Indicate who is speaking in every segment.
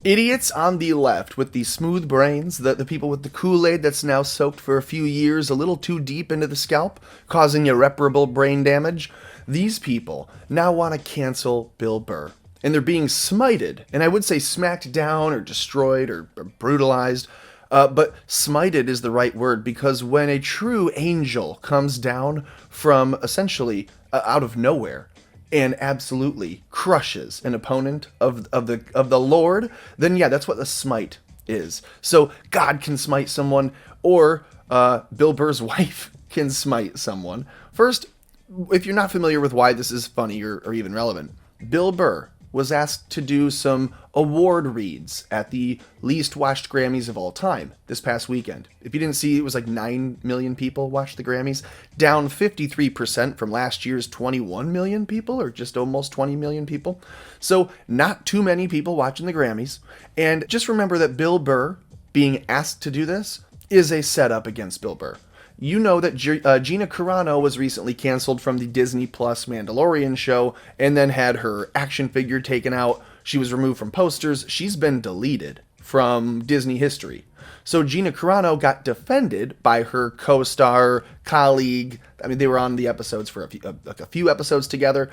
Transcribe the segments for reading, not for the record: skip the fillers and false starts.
Speaker 1: Idiots on the left with the smooth brains, the people with the Kool-Aid that's now soaked for a few years a little too deep into the scalp, causing irreparable brain damage, these people now want to cancel Bill Burr. And they're being smited, and I would say smacked down or destroyed or brutalized, but smited is the right word, because when a true angel comes down from essentially out of nowhere and absolutely crushes an opponent of the Lord, then yeah, that's what the smite is. So God can smite someone, or Bill Burr's wife can smite someone. First, if you're not familiar with why this is funny or even relevant, Bill Burr was asked to do some award reads at the least watched Grammys of all time this past weekend. If you didn't see, it was like 9 million people watched the Grammys, down 53% from last year's 21 million people, or just almost 20 million people. So not too many people watching the Grammys. And just remember that Bill Burr being asked to do this is a setup against Bill Burr. You know that Gina Carano was recently canceled from the Disney Plus Mandalorian show and then had her action figure taken out. She was removed from posters. She's been deleted from Disney history. So Gina Carano got defended by her co-star, colleague. I mean, they were on the episodes for a few episodes together,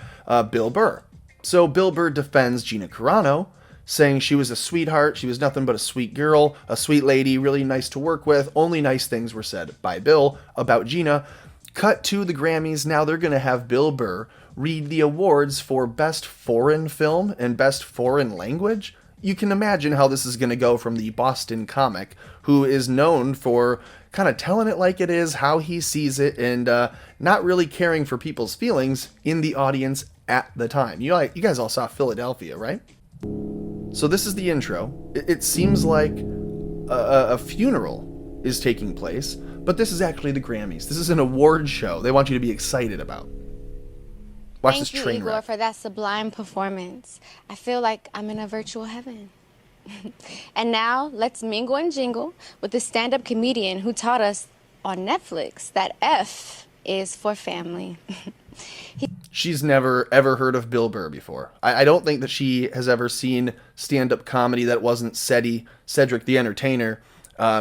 Speaker 1: Bill Burr. So Bill Burr defends Gina Carano, saying she was a sweetheart, she was nothing but a sweet girl, a sweet lady, really nice to work with. Only nice things were said by Bill about Gina. Cut to the Grammys. Now they're going to have Bill Burr read the awards for Best Foreign Film and Best Foreign Language. You can imagine how this is going to go from the Boston comic, who is known for kind of telling it like it is, how he sees it, and not really caring for people's feelings in the audience at the time. You guys all saw Philadelphia, right? So this is the intro. It seems like a funeral is taking place, but this is actually the Grammys. This is an award show they want you to be excited about. Watch this train wreck.
Speaker 2: Thank you, Igor, for that sublime performance. I feel like I'm in a virtual heaven. And now, let's mingle and jingle with the stand-up comedian who taught us on Netflix that F is for family.
Speaker 1: She's never, ever heard of Bill Burr before. I don't think that she has ever seen stand-up comedy that wasn't Cedric the Entertainer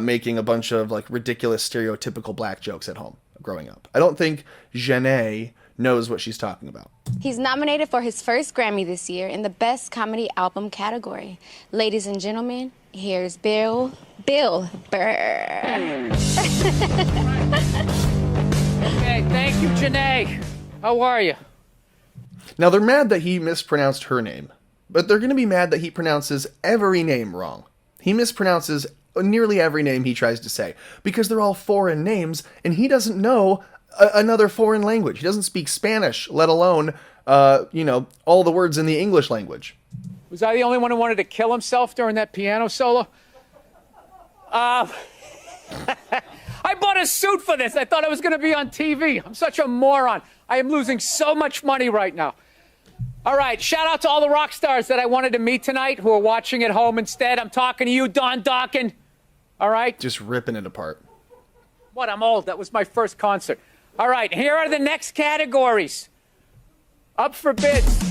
Speaker 1: making a bunch of like ridiculous stereotypical black jokes at home growing up. I don't think Renee knows what she's talking about.
Speaker 2: He's nominated for his first Grammy this year in the Best Comedy Album category. Ladies and gentlemen, here's Bill Burr.
Speaker 3: Okay, thank you, Renee. How are you?
Speaker 1: Now, they're mad that he mispronounced her name, but they're going to be mad that he pronounces every name wrong. He mispronounces nearly every name he tries to say, because they're all foreign names, and he doesn't know another foreign language. He doesn't speak Spanish, let alone, all the words in the English language.
Speaker 3: Was I the only one who wanted to kill himself during that piano solo? I bought a suit for this. I thought I was going to be on TV. I'm such a moron. I am losing so much money right now. All right, shout out to all the rock stars that I wanted to meet tonight who are watching at home instead. I'm talking to you, Don Dawkins. All right?
Speaker 1: Just ripping it apart.
Speaker 3: What? I'm old. That was my first concert. All right, here are the next categories. Up for bids.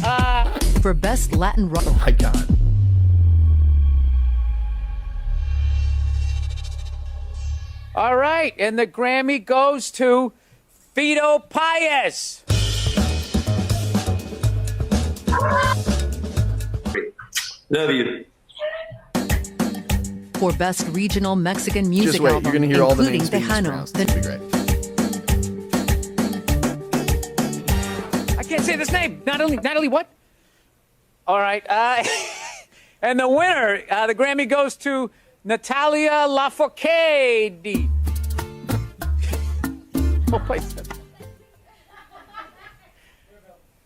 Speaker 4: For Best Latin Rock.
Speaker 1: Oh my God.
Speaker 3: All right, and the Grammy goes to Fito Paez.
Speaker 5: Love you.
Speaker 4: For Best Regional Mexican Music
Speaker 1: Just wait,
Speaker 4: Album,
Speaker 1: you're going to hear all the
Speaker 4: including
Speaker 1: names being
Speaker 4: Tejano.
Speaker 1: mispronounced. That'd be great.
Speaker 3: I can't say this name. Natalie what? All right. And the winner, the Grammy goes to Natalia Lafourcade. Oh, wait.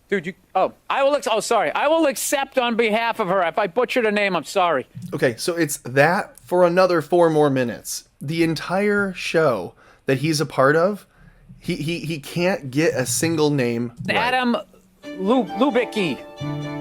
Speaker 3: Dude, I will accept on behalf of her. If I butchered her name, I'm sorry.
Speaker 1: Okay, so it's that for another 4 more minutes. The entire show that he's a part of, he can't get a single name right.
Speaker 3: Adam Lubicki.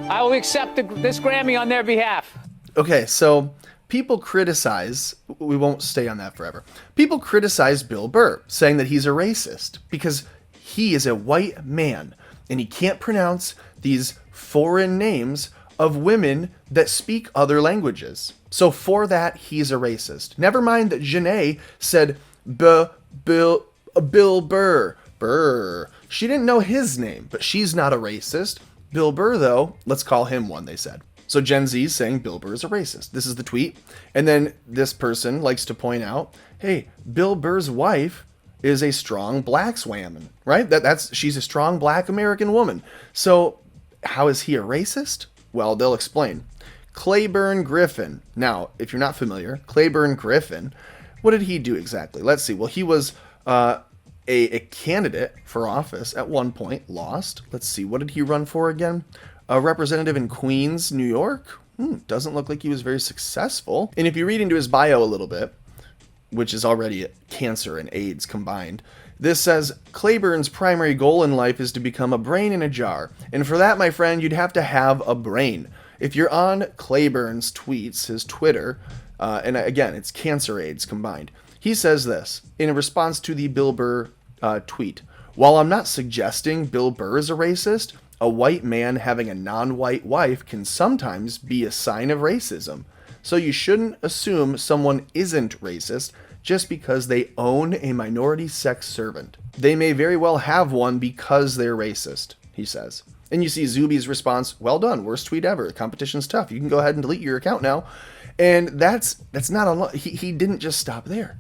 Speaker 3: I will accept this Grammy on their behalf.
Speaker 1: Okay, so people criticize, we won't stay on that forever. People criticize Bill Burr, saying that he's a racist because he is a white man and he can't pronounce these foreign names of women that speak other languages. So for that, he's a racist. Never mind that Renee said Bill Burr. Burr. She didn't know his name, but she's not a racist. Bill Burr, though, let's call him one, they said. So Gen Z is saying Bill Burr is a racist. This is the tweet. And then this person likes to point out, hey, Bill Burr's wife is a strong black woman, right? She's a strong black American woman. So how is he a racist? Well, they'll explain. Claiborne Griffin. Now, if you're not familiar, Claiborne Griffin, what did he do exactly? Let's see. Well, he was a candidate for office at one point, lost. Let's see. What did he run for again? A representative in Queens, New York. Doesn't look like he was very successful. And if you read into his bio a little bit, which is already cancer and AIDS combined, this says, Claiborne's primary goal in life is to become a brain in a jar. And for that, my friend, you'd have to have a brain. If you're on Claiborne's tweets, his Twitter, and again, it's cancer AIDS combined, he says this in response to the Bill Burr tweet. While I'm not suggesting Bill Burr is a racist, a white man having a non-white wife can sometimes be a sign of racism. So you shouldn't assume someone isn't racist just because they own a minority sex servant. They may very well have one because they're racist, he says. And you see Zuby's response, well done, worst tweet ever. The competition's tough. You can go ahead and delete your account now. And that's not he didn't just stop there.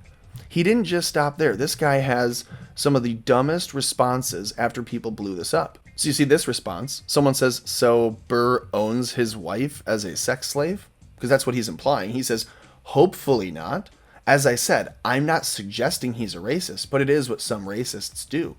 Speaker 1: He didn't just stop there. This guy has some of the dumbest responses after people blew this up. So you see this response. Someone says, so Burr owns his wife as a sex slave? Because that's what he's implying. He says, hopefully not. As I said, I'm not suggesting he's a racist, but it is what some racists do.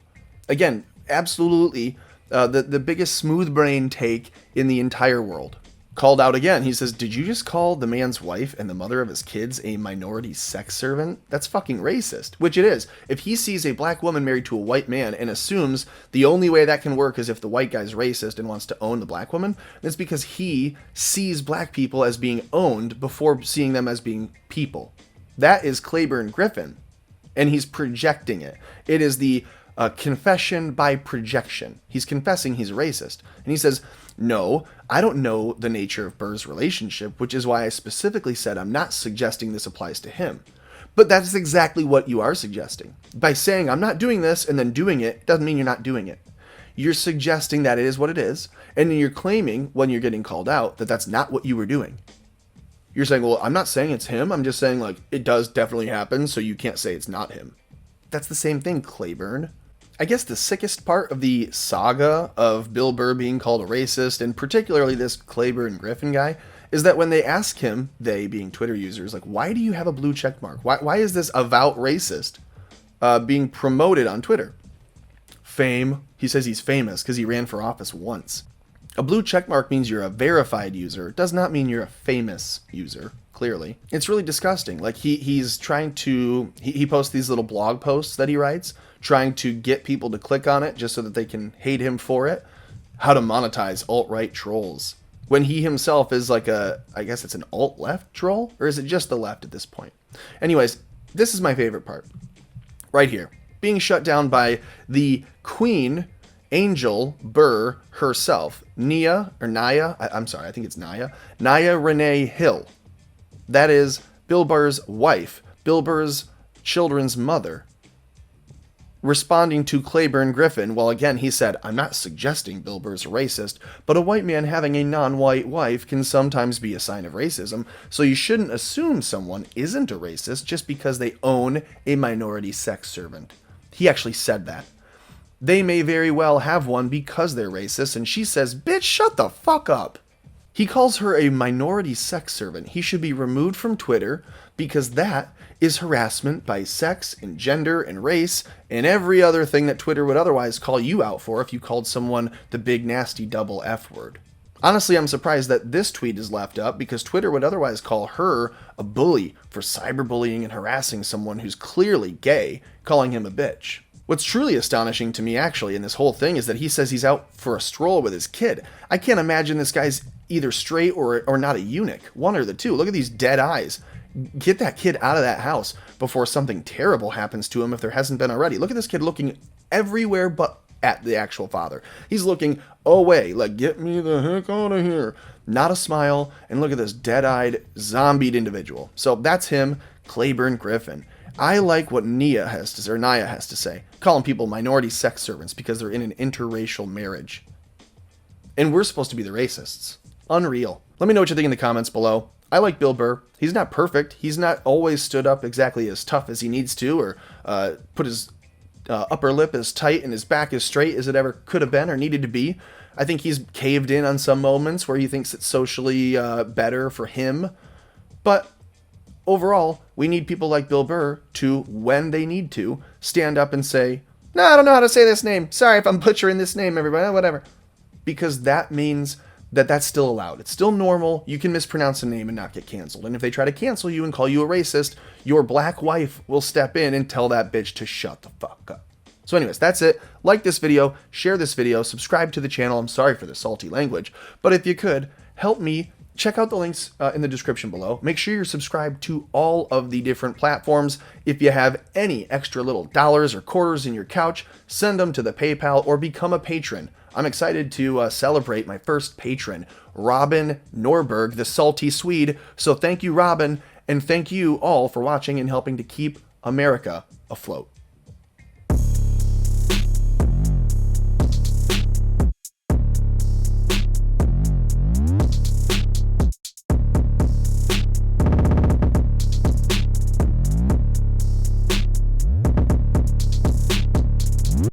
Speaker 1: Again, absolutely the biggest smooth brain take in the entire world. Called out again. He says, did you just call the man's wife and the mother of his kids a minority sex servant? That's fucking racist, which it is. If he sees a black woman married to a white man and assumes the only way that can work is if the white guy's racist and wants to own the black woman, it's because he sees black people as being owned before seeing them as being people. That is Claiborne Griffin, and he's projecting it. It is the confession by projection. He's confessing he's a racist. And he says, no, I don't know the nature of Burr's relationship, which is why I specifically said I'm not suggesting this applies to him. But that's exactly what you are suggesting. By saying I'm not doing this and then doing it doesn't mean you're not doing it. You're suggesting that it is what it is, and then you're claiming when you're getting called out that that's not what you were doing. You're saying, well, I'm not saying it's him. I'm just saying, like, it does definitely happen, so you can't say it's not him. That's the same thing, Claiborne. I guess the sickest part of the saga of Bill Burr being called a racist, and particularly this Claiborne Griffin guy, is that when they ask him, they being Twitter users, like, why do you have a blue check mark? Why is this avowed racist being promoted on Twitter? Fame. He says he's famous because he ran for office once. A blue checkmark means you're a verified user. It does not mean you're a famous user, clearly. It's really disgusting. Like, he's trying to... He posts these little blog posts that he writes, trying to get people to click on it just so that they can hate him for it. How to monetize alt-right trolls. When he himself is like I guess it's an alt-left troll? Or is it just the left at this point? Anyways, this is my favorite part. Right here. Being shut down by the Queen... Angel Burr herself, Naya, I think it's Naya Renee Hill. That is Bill Burr's wife, Bill Burr's children's mother, responding to Claiborne Griffin. Well, again, he said, I'm not suggesting Bill Burr's racist, but a white man having a non-white wife can sometimes be a sign of racism, so you shouldn't assume someone isn't a racist just because they own a minority sex servant. He actually said that. They may very well have one because they're racist, and she says, bitch, shut the fuck up. He calls her a minority sex servant. He should be removed from Twitter because that is harassment by sex and gender and race and every other thing that Twitter would otherwise call you out for if you called someone the big nasty double F word. Honestly, I'm surprised that this tweet is left up because Twitter would otherwise call her a bully for cyberbullying and harassing someone who's clearly gay, calling him a bitch. What's truly astonishing to me, actually, in this whole thing is that he says he's out for a stroll with his kid. I can't imagine this guy's either straight or not a eunuch. One or the two. Look at these dead eyes. Get that kid out of that house before something terrible happens to him if there hasn't been already. Look at this kid looking everywhere but at the actual father. He's looking away, like, get me the heck out of here. not a smile, and look at this dead-eyed, zombied individual. So that's him, Claiborne Griffin. I like what Nia has to say, calling people minority sex servants because they're in an interracial marriage. And we're supposed to be the racists. Unreal. Let me know what you think in the comments below. I like Bill Burr. He's not perfect. He's not always stood up exactly as tough as he needs to, or put his upper lip as tight and his back as straight as it ever could have been or needed to be. I think he's caved in on some moments where he thinks it's socially better for him. But overall, we need people like Bill Burr to, when they need to, stand up and say, no, I don't know how to say this name. Sorry if I'm butchering this name, everybody, whatever. Because that means that that's still allowed. It's still normal. You can mispronounce a name and not get canceled. And if they try to cancel you and call you a racist, your black wife will step in and tell that bitch to shut the fuck up. So anyways, that's it. Like this video, share this video, subscribe to the channel. I'm sorry for the salty language, but if you could, help me. Check out the links in the description below. Make sure you're subscribed to all of the different platforms. If you have any extra little dollars or quarters in your couch, send them to the PayPal or become a patron. I'm excited to celebrate my first patron, Robin Norberg, the salty Swede. So thank you, Robin, and thank you all for watching and helping to keep America afloat.